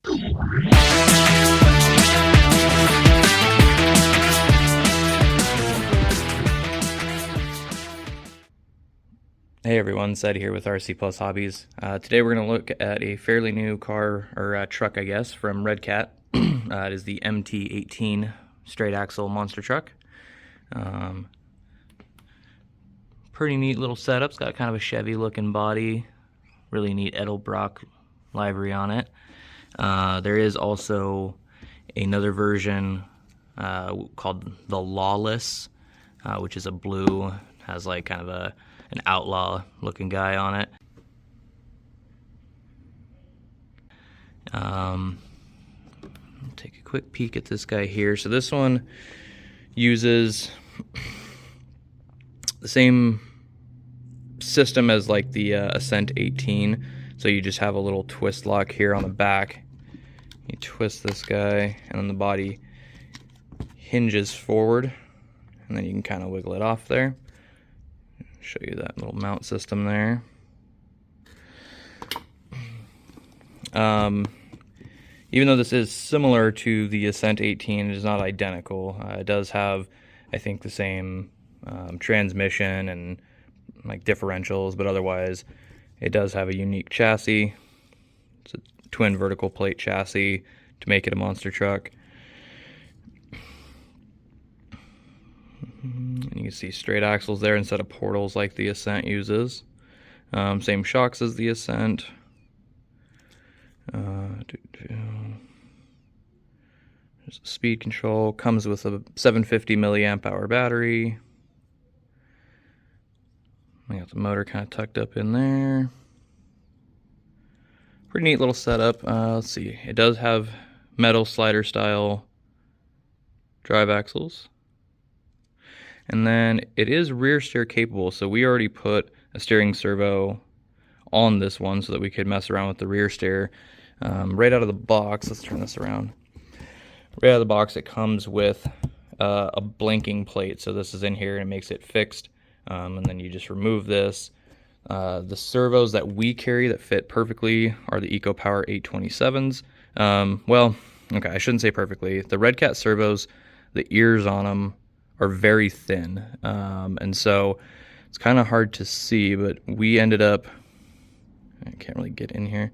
Hey everyone, Sed here with RC Plus Hobbies. Today we're going to look at a fairly new car, or truck I guess, from Redcat. It is the MT-18 straight axle monster truck. Pretty neat little setup. It's got kind of a Chevy looking body. Really neat Edelbrock livery on it. There is also another version called the Lawless, which is a blue, has like kind of an outlaw looking guy on it. I'll take a quick peek at this guy here. So this one uses the same system as like the Ascent 18. So you just have a little twist lock here on the back. You twist this guy and then the body hinges forward and then you can kind of wiggle it off there. Show you that little mount system there. Even though this is similar to the Ascent 18, it is not identical. It does have, I think, the same transmission and like differentials, but otherwise it does have a unique chassis. It's a twin vertical plate chassis to make it a monster truck. And you can see straight axles there instead of portals like the Ascent uses. Same shocks as the Ascent. There's a speed control. Comes with a 750 milliamp hour battery. I got the motor kind of tucked up in there. Pretty neat little setup. Let's see. It does have metal slider style drive axles. And then it is rear steer capable, so we already put a steering servo on this one so that we could mess around with the rear steer. Right out of the box, let's turn this around. Right out of the box it comes with a blinking plate, so this is in here and it makes it fixed. And then you just remove this. The servos that we carry that fit perfectly are the EcoPower 827s. Well, okay, I shouldn't say perfectly. The Redcat servos, the ears on them are very thin, and so it's kind of hard to see, but we ended up, I can't really get in here,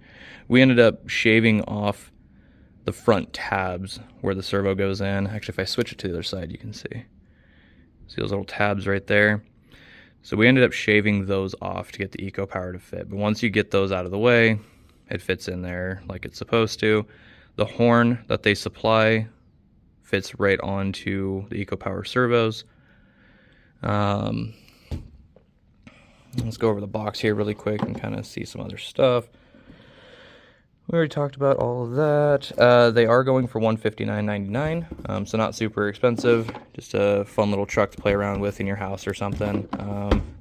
we ended up shaving off the front tabs where the servo goes in. Actually, if I switch it to the other side, you can see those little tabs right there. So we ended up shaving those off to get the EcoPower to fit, but once you get those out of the way, it fits in there like it's supposed to. The horn that they supply fits right onto the EcoPower servos. Let's go over the box here really quick and kind of see some other stuff. We already talked about all of that. They are going for $159.99, so not super expensive. Just a fun little truck to play around with in your house or something.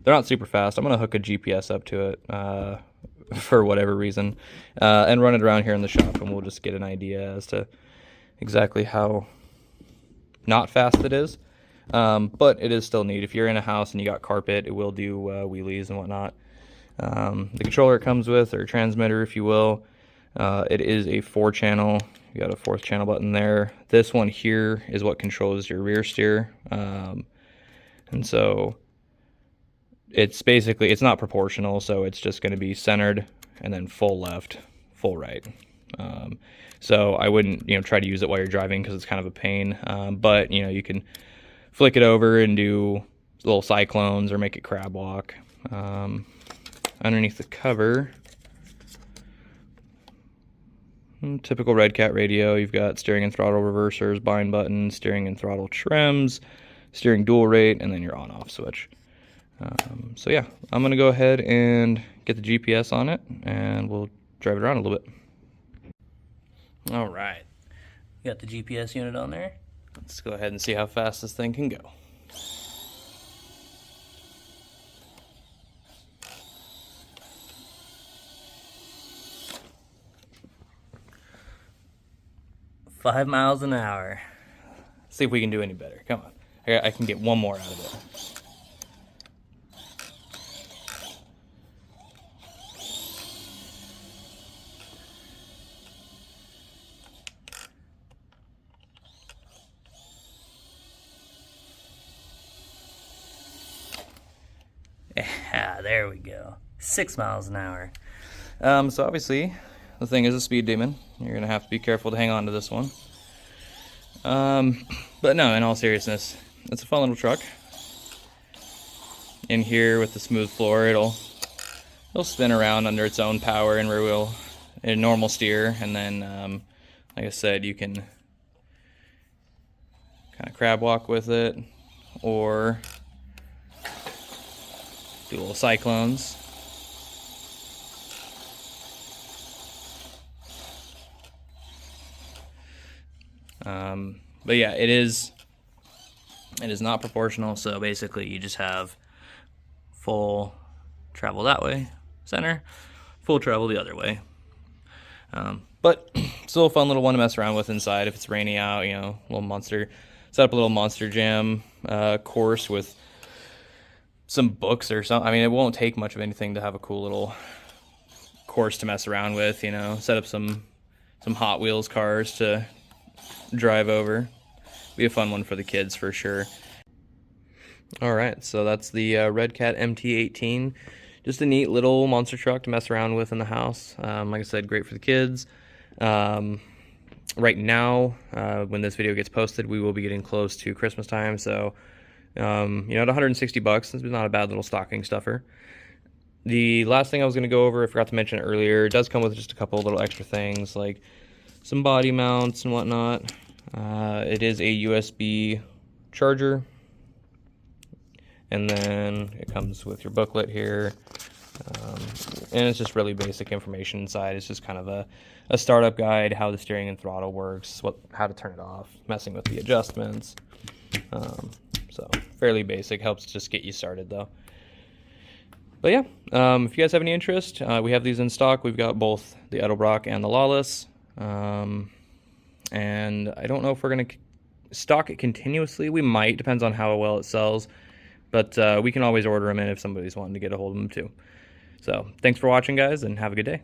They're not super fast. I'm going to hook a GPS up to it for whatever reason and run it around here in the shop, and we'll just get an idea as to exactly how not fast it is, but it is still neat. If you're in a house and you got carpet, it will do wheelies and whatnot. The controller it comes with, or transmitter if you will, it is a 4-channel. You got a 4th channel button there. This one here is what controls your rear steer, and so it's basically, it's not proportional, so it's just going to be centered and then full left, full right. So I wouldn't, try to use it while you're driving because it's kind of a pain. But, you can flick it over and do little cyclones or make it crab walk. Underneath the cover, typical Redcat radio. You've got steering and throttle reversers, bind buttons, steering and throttle trims, steering dual rate, and then your on-off switch. So yeah, I'm going to go ahead and get the GPS on it, and we'll drive it around a little bit. All right, got the GPS unit on there. Let's go ahead and see how fast this thing can go. $5 miles an hour. See if we can do any better. Come on, I can get one more out of it. Yeah, there we go. 6 miles an hour. So obviously, the thing is a speed demon. You're gonna have to be careful to hang on to this one. But no, in all seriousness, it's a fun little truck. In here with the smooth floor, it'll spin around under its own power and rear wheel in normal steer, and then like I said, you can kind of crab walk with it or do little cyclones. But yeah, it is not proportional, so basically you just have full travel that way, center, full travel the other way. But still a fun little one to mess around with inside if it's rainy out, you know, little monster, set up a little Monster Jam course with some books or something. I mean, it won't take much of anything to have a cool little course to mess around with, you know, set up some Hot Wheels cars to drive over. Be a fun one for the kids for sure. Alright, so that's the Redcat MT-18. Just a neat little monster truck to mess around with in the house. Like I said, great for the kids. Right now, when this video gets posted, we will be getting close to Christmas time, so you know, at 160 bucks, this is not a bad little stocking stuffer. The last thing I was going to go over, I forgot to mention it earlier, it does come with just a couple little extra things, like some body mounts and whatnot. It is a USB charger, and then it comes with your booklet here, and it's just really basic information inside. It's just kind of a startup guide, how the steering and throttle works, how to turn it off, messing with the adjustments. So fairly basic, helps just get you started though. But yeah, if you guys have any interest, we have these in stock. We've got both the Edelbrock and the Lawless. And I don't know if we're going to stock it continuously. We might, depends on how well it sells. But we can always order them in if somebody's wanting to get a hold of them too. So thanks for watching, guys, and have a good day.